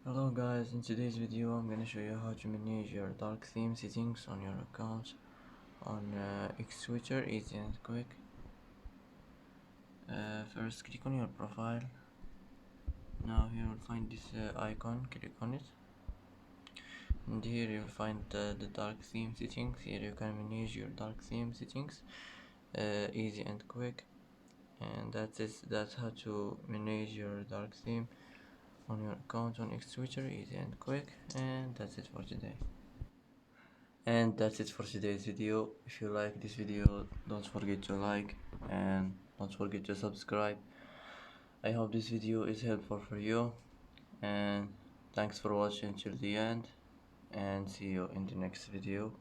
Hello guys, in today's video I'm gonna show you how to manage your dark theme settings on your account on X-Switcher, easy and quick. First click on your profile. Now here you'll find this icon, click on it. And here you'll find the dark theme settings. Here you can manage your dark theme settings easy and quick. And that's how to manage your dark theme on your account on X-Switcher, easy and quick. And that's it for today. And that's it for today's video. If you like this video, don't forget to like and don't forget to subscribe. I hope this video is helpful for you, and thanks for watching till the end, and see you in the next video.